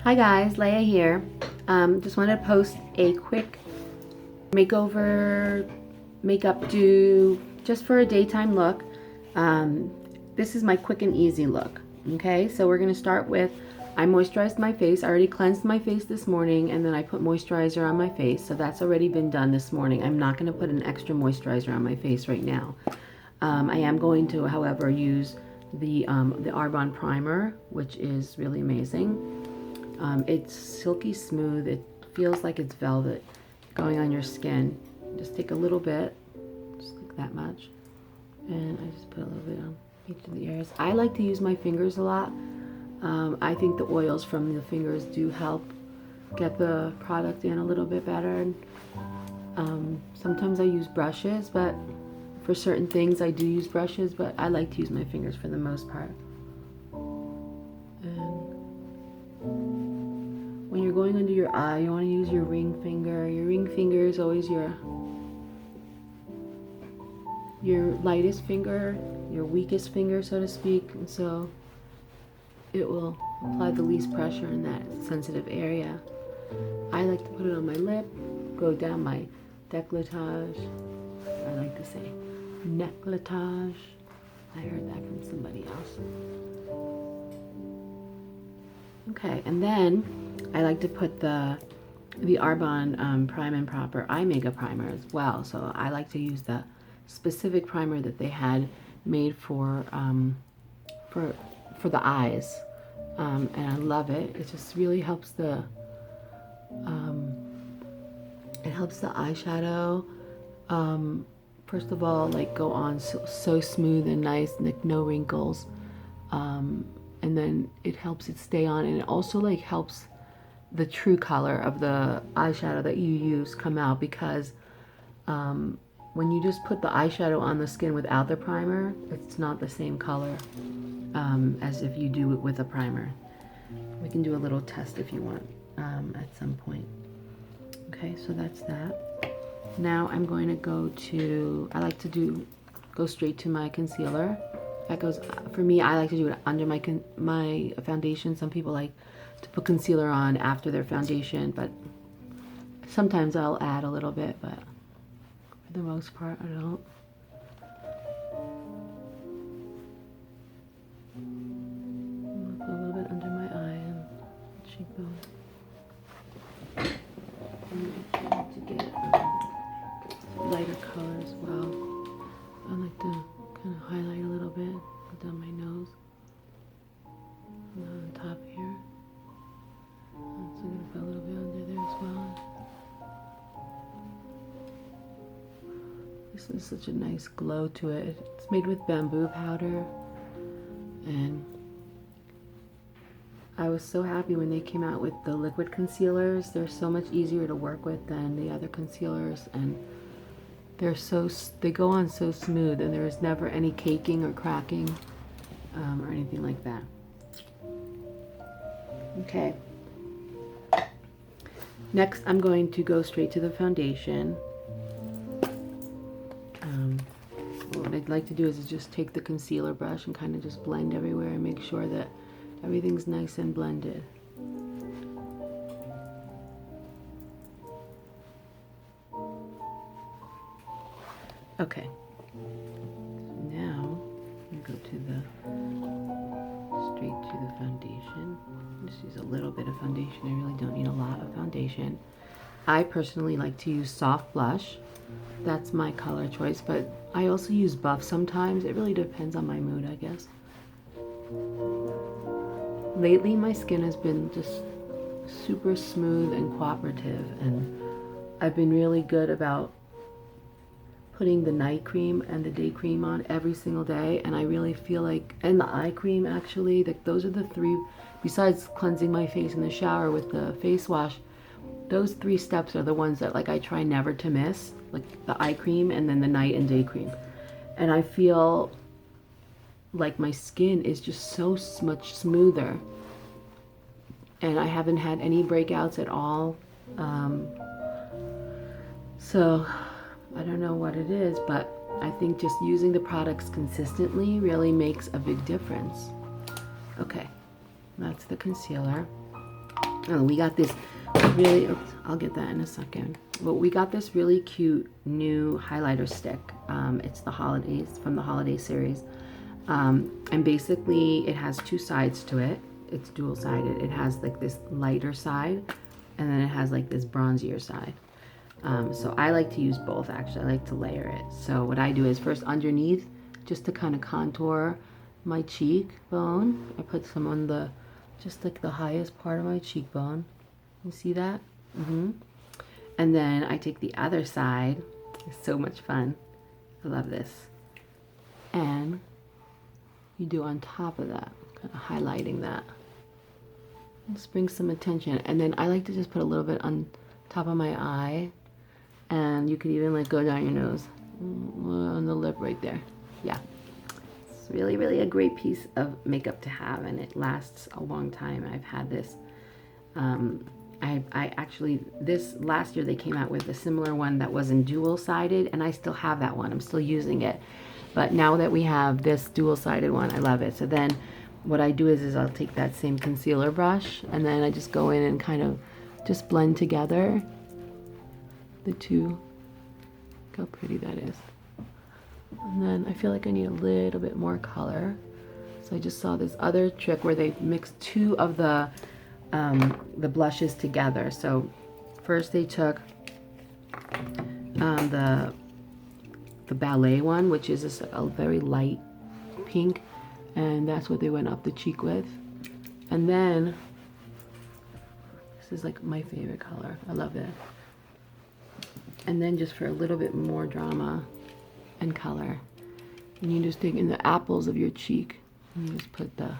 Hi guys, Leia here. Just wanted to post a quick makeover makeup do just for a daytime look. This is my quick and easy look. Okay, so we're gonna start with, I moisturized my face. I already cleansed my face this morning and then I put moisturizer on my face. So that's already been done this morning. I'm not gonna put an extra moisturizer on my face right now. I am going to, however, use the Arbonne primer, which is really amazing. It's silky smooth. It feels like it's velvet going on your skin. Just take a little bit, just like that much, and I just put a little bit on each of the areas. I like to use my fingers a lot. I think the oils from the fingers do help get the product in a little bit better. Sometimes I use brushes, but for certain things I do use brushes, but I like to use my fingers for the most part. When you're going under your eye, you want to use your ring finger. Your ring finger is always your lightest finger, your weakest finger, so to speak. And so it will apply the least pressure in that sensitive area. I like to put it on my lip, go down my décolletage. I like to say nécolletage. I heard that from somebody else. Okay, and then I like to put the Arbonne Prime and Proper Eye Makeup Primer as well. So I like to use the specific primer that they had made for the eyes, and I love it. It just really helps the eyeshadow. First of all, like go on so smooth and nice, like no wrinkles. And then it helps it stay on, and it also like helps the true color of the eyeshadow that you use come out, because when you just put the eyeshadow on the skin without the primer, it's not the same color as if you do it with a primer. We can do a little test if you want at some point. Okay, so that's that. Now I'm going to go to, I like to go straight to my concealer. That goes, for me, I like to do it under my foundation. Some people like to put concealer on after their foundation, but sometimes I'll add a little bit, but for the most part, I don't. Put a little bit under my eye and cheekbone. And to get lighter color as well. I like to kind of highlight a little bit down my nose and on top here. So I'm going to put a little bit under there as well. This is such a nice glow to it. It's made with bamboo powder, and I was so happy when they came out with the liquid concealers. They're so much easier to work with than the other concealers, and they go on so smooth, and there is never any caking or cracking or anything like that. Okay. Next, I'm going to go straight to the foundation. What I'd like to do is just take the concealer brush and kind of just blend everywhere and make sure that everything's nice and blended. Okay, so now we go straight to the foundation. Just use a little bit of foundation. I really don't need a lot of foundation. I personally like to use soft blush. That's my color choice, but I also use buff sometimes. It really depends on my mood, I guess. Lately, my skin has been just super smooth and cooperative, and I've been really good about putting the night cream and the day cream on every single day, and I really feel like, and the eye cream actually, like those are the three, besides cleansing my face in the shower with the face wash, those 3 steps are the ones that like I try never to miss, like the eye cream and then the night and day cream. And I feel like my skin is just so much smoother, and I haven't had any breakouts at all. So I don't know what it is, but I think just using the products consistently really makes a big difference. Okay, that's the concealer. Oh, we got this really, oops, I'll get that in a second. Well, we got this really cute new highlighter stick. It's the holidays, from the holiday series. And basically it has two sides to it. It's dual sided. It has like this lighter side, and then it has like this bronzier side. So I like to use both, actually. I like to layer it. So what I do is first underneath, just to kind of contour my cheekbone, I put some on the, just like the highest part of my cheekbone. You see that? And then I take the other side. It's so much fun. I love this. And you do on top of that, kind of highlighting that. Just bring some attention. And then I like to just put a little bit on top of my eye. And you could even like go down your nose, on the lip right there. Yeah. It's really, really a great piece of makeup to have, and it lasts a long time. I've had this. I actually, this last year they came out with a similar one that wasn't dual-sided, and I still have that one. I'm still using it. But now that we have this dual-sided one, I love it. So then what I do is I'll take that same concealer brush, and then I just go in and kind of just blend together the two. Look how pretty that is. And then I feel like I need a little bit more color. So I just saw this other trick where they mixed two of the blushes together. So first they took the ballet one, which is just a very light pink, and that's what they went up the cheek with. And then this is like my favorite color. I love it. And then just for a little bit more drama and color, and you just take in the apples of your cheek, and you just put the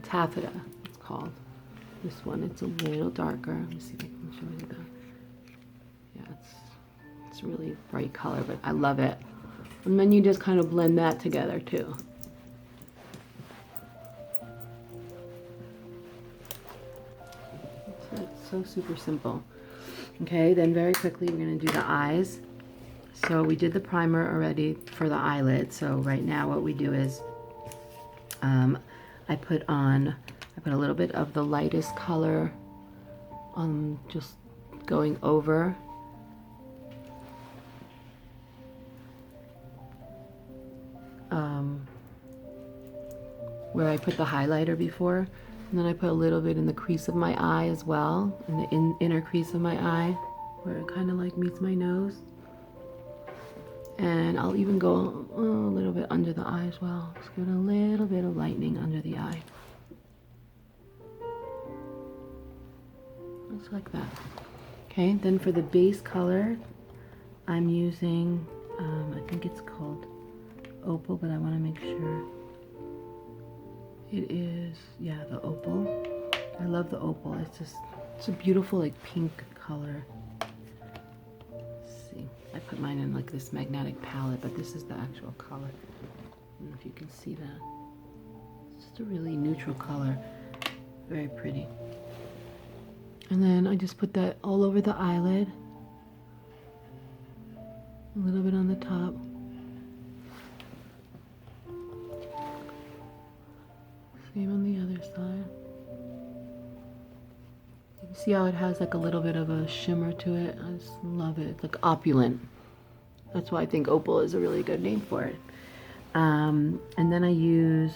taffeta, it's called. This one, it's a little darker. Let me see if I can show you that. Yeah, it's really bright color, but I love it. And then you just kind of blend that together too. It's so super simple. Okay, then very quickly we're going to do the eyes. So we did the primer already for the eyelid. So right now what we do is I put a little bit of the lightest color just going over. Where I put the highlighter before. And then I put a little bit in the crease of my eye as well, in the inner crease of my eye, where it kind of like meets my nose. And I'll even go a little bit under the eye as well. Just give it a little bit of lightening under the eye. Just like that. Okay, then for the base color, I'm using, I think it's called Opal, but I want to make sure. It is, yeah, the Opal. I love the Opal. It's a beautiful like pink color. Let's see. I put mine in like this magnetic palette, but this is the actual color. I don't know if you can see that. It's just a really neutral color. Very pretty. And then I just put that all over the eyelid. A little bit on the top. Same on the other side. You can see how it has like a little bit of a shimmer to it. I just love it. It's like opulent. That's why I think Opal is a really good name for it. And then I use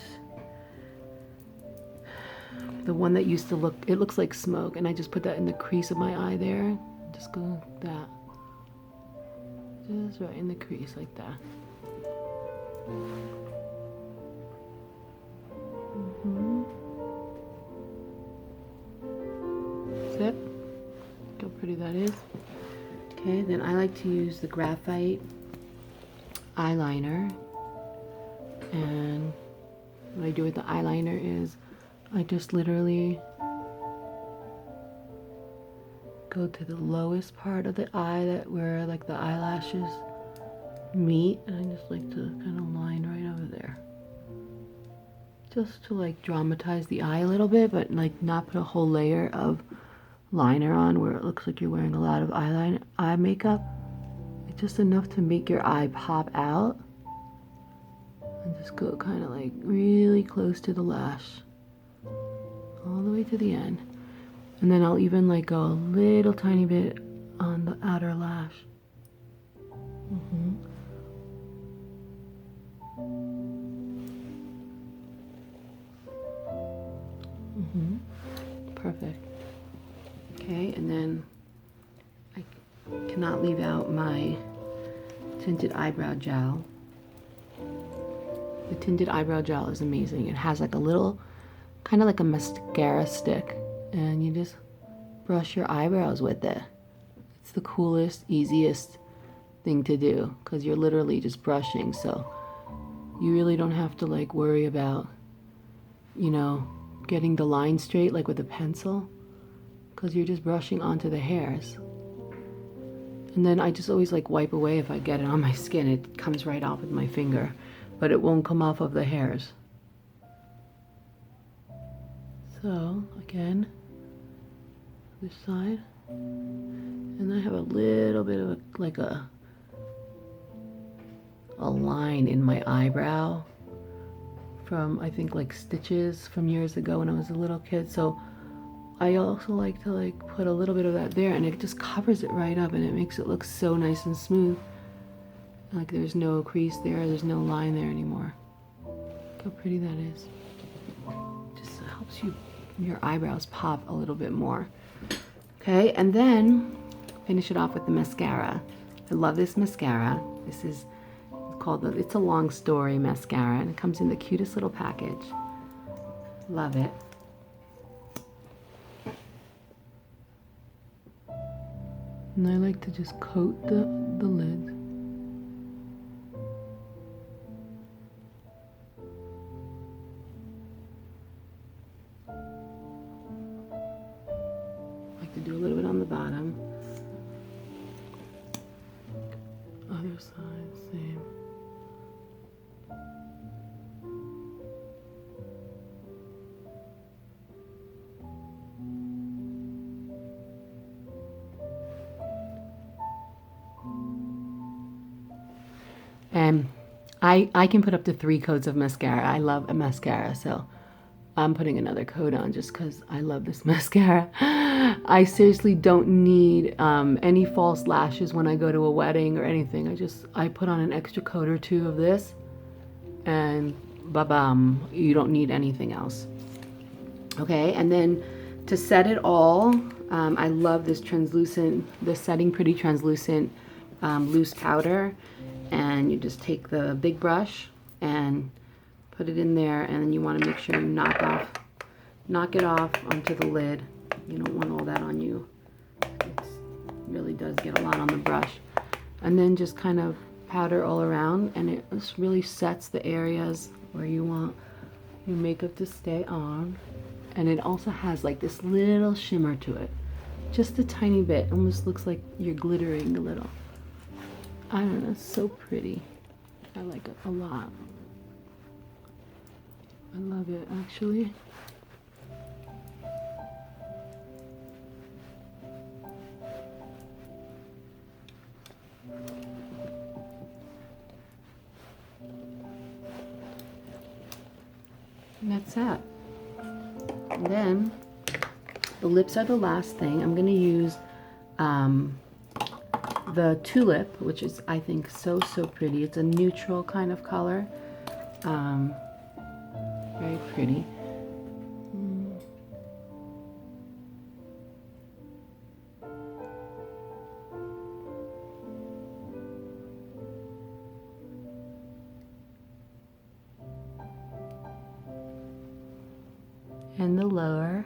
the one that used to look, it looks like smoke, and I just put that in the crease of my eye there. Just go like that. Just right in the crease like that. That's it. Look how pretty that is. Okay, then I like to use the graphite eyeliner. And what I do with the eyeliner is I just literally go to the lowest part of the eye, that where like the eyelashes meet, and I just like to kind of line right over there. Just to like dramatize the eye a little bit, but like not put a whole layer of liner on where it looks like you're wearing a lot of eye makeup. It's just enough to make your eye pop out. And just go kind of like really close to the lash. All the way to the end. And then I'll even like go a little tiny bit on the outer lash. Perfect. Okay, and then I cannot leave out my tinted eyebrow gel. The tinted eyebrow gel is amazing. It has like a little, kind of like a mascara stick, and you just brush your eyebrows with it. It's the coolest, easiest thing to do because you're literally just brushing, so you really don't have to like worry about, you know, getting the line straight like with a pencil, because you're just brushing onto the hairs. And then I just always like wipe away if I get it on my skin. It comes right off with my finger, but it won't come off of the hairs. So again, this side, and I have a little bit of like a line in my eyebrow from, I think, like stitches from years ago when I was a little kid. So I also like to like put a little bit of that there, and it just covers it right up, and it makes it look so nice and smooth. Like there's no crease there, there's no line there anymore. Look how pretty that is. Just helps your eyebrows pop a little bit more. Okay, and then finish it off with the mascara. I love this mascara. This is called the It's a Long Story mascara, and it comes in the cutest little package. Love it. And I like to just coat the lid. I like to do a little bit on the bottom. Other side, same. And I can put up to 3 coats of mascara. I love a mascara, so I'm putting another coat on just because I love this mascara. I seriously don't need any false lashes when I go to a wedding or anything. I put on an extra coat or 2 of this, and ba-bam, you don't need anything else. Okay, and then to set it all, I love this Setting Pretty translucent loose powder. And you just take the big brush and put it in there, and then you want to make sure you knock it off onto the lid. You don't want all that on you. It really does get a lot on the brush. And then just kind of powder all around, and it just really sets the areas where you want your makeup to stay on. And it also has like this little shimmer to it, just a tiny bit. Almost looks like you're glittering a little. I don't know, it's so pretty. I like it a lot. I love it, actually. And that's that. And then the lips are the last thing. I'm going to use the Tulip, which is, I think, so pretty. It's a neutral kind of color. Very pretty. And the lower.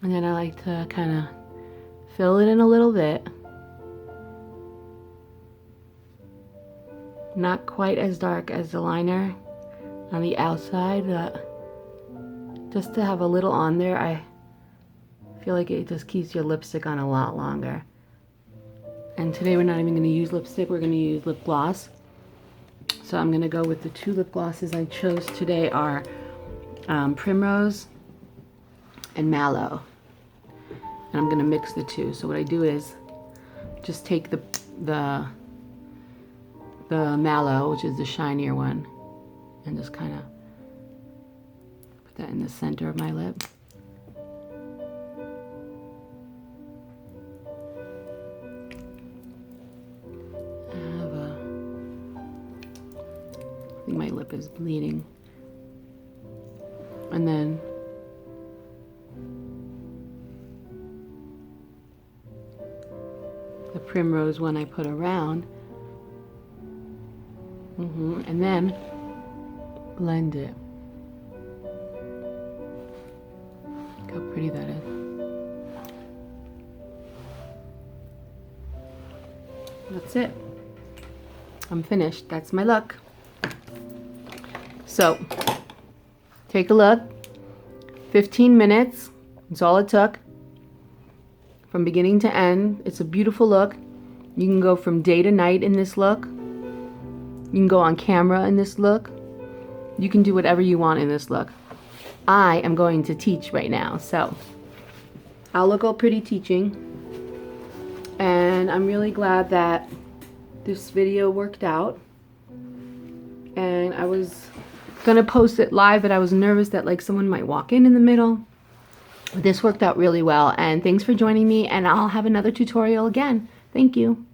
And then I like to kind of fill it in a little bit. Not quite as dark as the liner on the outside, but just to have a little on there. I feel like it just keeps your lipstick on a lot longer. And today we're not even going to use lipstick, we're going to use lip gloss. So I'm going to go with the 2 lip glosses I chose today are Primrose and Mallow. And I'm going to mix the 2. So what I do is just take the the mallow, which is the shinier one, and just kind of put that in the center of my lip. I think my lip is bleeding. And then the primrose one I put around. And then blend it. Look how pretty that is. That's it. I'm finished. That's my look. So, take a look. 15 minutes. That's all it took. From beginning to end. It's a beautiful look. You can go from day to night in this look. You can go on camera in this look. You can do whatever you want in this look. I am going to teach right now, so I'll look all pretty teaching. And I'm really glad that this video worked out. And I was gonna post it live, but I was nervous that like someone might walk in the middle. But this worked out really well, and thanks for joining me, and I'll have another tutorial again. Thank you.